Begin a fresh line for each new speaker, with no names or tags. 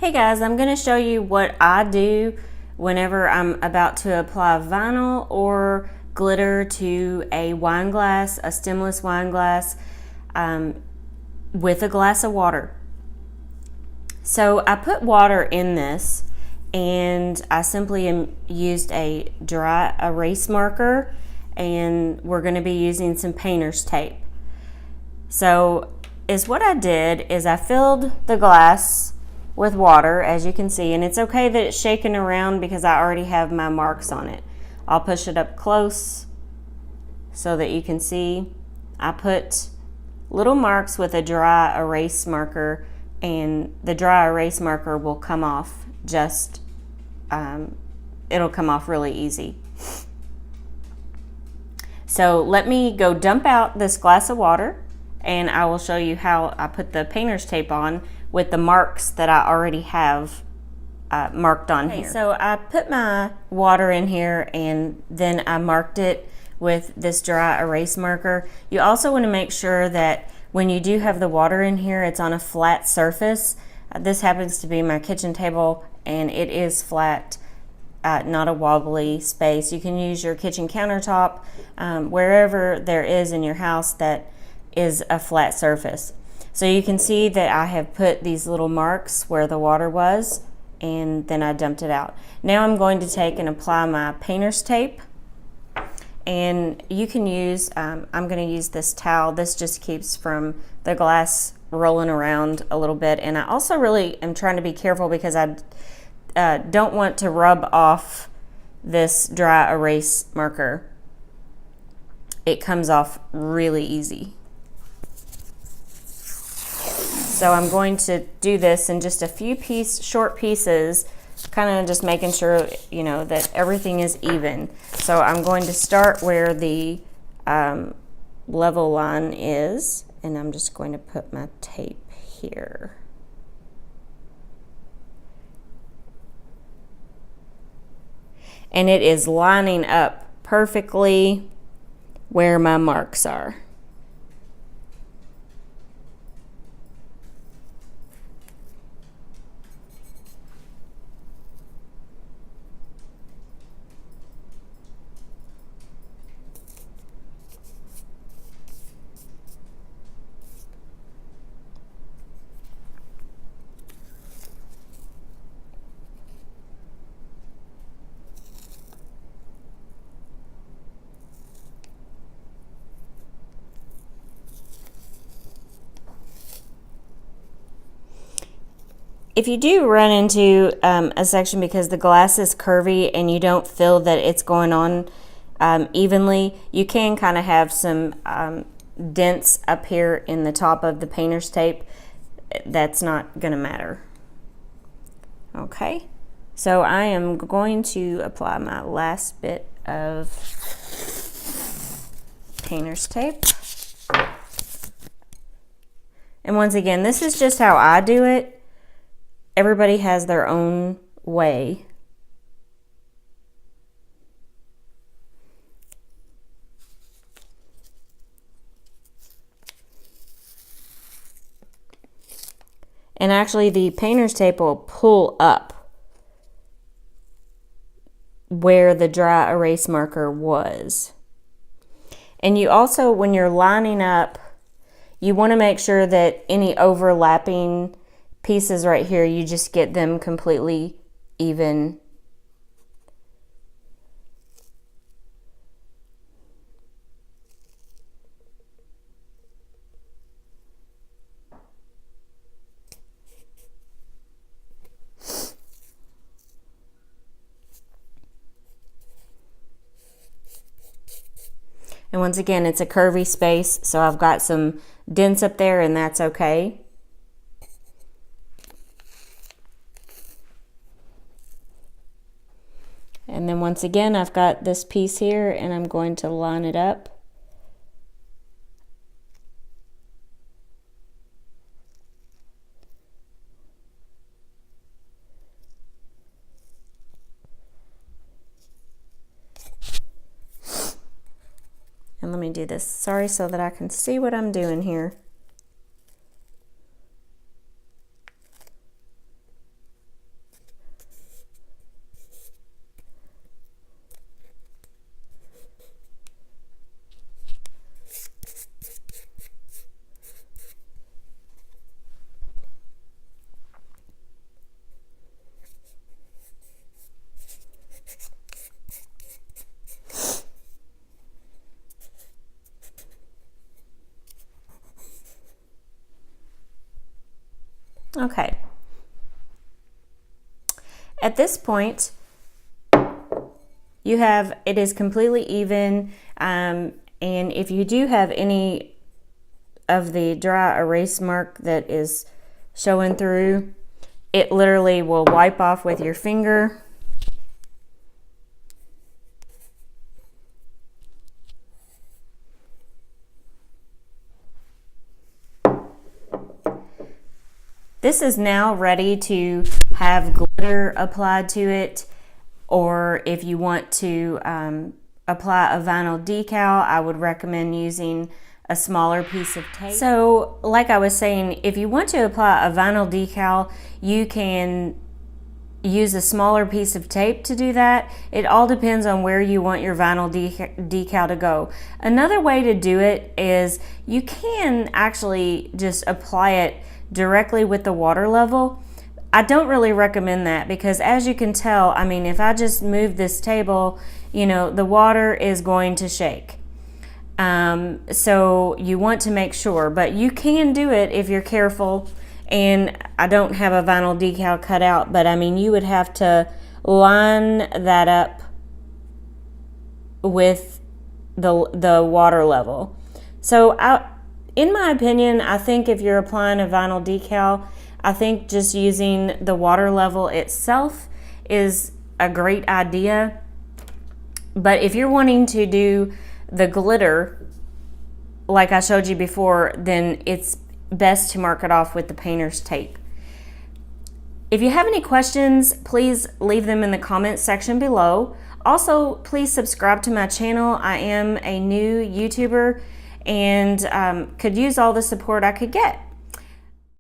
Hey guys, I'm going to show you what I do whenever I'm about to apply vinyl or glitter to a wine glass, a stemless wine glass, with a glass of water. So I put water in this and I simply used a dry erase marker, and we're going to be using some painter's tape. So what I did is I filled the glass with water, as you can see, and it's okay that it's shaking around because I already have my marks on it. I'll push it up close so that you can see. I put little marks with a dry erase marker, and the dry erase marker will come off it'll come off really easy. So let me go dump out this glass of water, and I will show you how I put the painter's tape on with the marks that I already have marked on here. So I put my water in here and then I marked it with this dry erase marker. You also want to make sure that when you do have the water in here, it's on a flat surface. This happens to be my kitchen table, and it is flat, not a wobbly space. You can use your kitchen countertop, wherever there is in your house that is a flat surface. So you can see that I have put these little marks where the water was, and then I dumped it out. Now I'm going to take and apply my painter's tape, and you can use, I'm going to use this towel. This just keeps from the glass rolling around a little bit, and I also really am trying to be careful because I don't want to rub off this dry erase marker. It comes off really easy. So I'm going to do this in just a few short pieces, kind of just making sure, you know, that everything is even. So I'm going to start where the level line is, and I'm just going to put my tape here. And it is lining up perfectly where my marks are. If you do run into a section because the glass is curvy and you don't feel that it's going on evenly, you can kind of have some dents up here in the top of the painter's tape. That's not going to matter. Okay, so I am going to apply my last bit of painter's tape. And once again, this is just how I do it. Everybody has their own way. And actually the painter's tape will pull up where the dry erase marker was. And you also, when you're lining up, you want to make sure that any overlapping pieces right here, you just get them completely even. And once again, it's a curvy space, so I've got some dents up there, and that's okay. And then once again, I've got this piece here, and I'm going to line it up. And let me do this, sorry, so that I can see what I'm doing here. Okay. At this point, it is completely even, and if you do have any of the dry erase mark that is showing through, it literally will wipe off with your finger. This is now ready to have glitter applied to it, or if you want to apply a vinyl decal, I would recommend using a smaller piece of tape. So like I was saying, if you want to apply a vinyl decal, you can use a smaller piece of tape to do that. It all depends on where you want your vinyl decal to go. Another way to do it is you can actually just apply it directly with the water level. I don't really recommend that because, as you can tell, I mean, if I just move this table, you know, the water is going to shake. So you want to make sure, but you can do it if you're careful. And I don't have a vinyl decal cut out, but I mean, you would have to line that up with the water level. So in my opinion, I think if you're applying a vinyl decal, I think just using the water level itself is a great idea. But if you're wanting to do the glitter, like I showed you before, then it's best to mark it off with the painter's tape. If you have any questions, please leave them in the comments section below. Also, please subscribe to my channel. I am a new YouTuber and could use all the support I could get.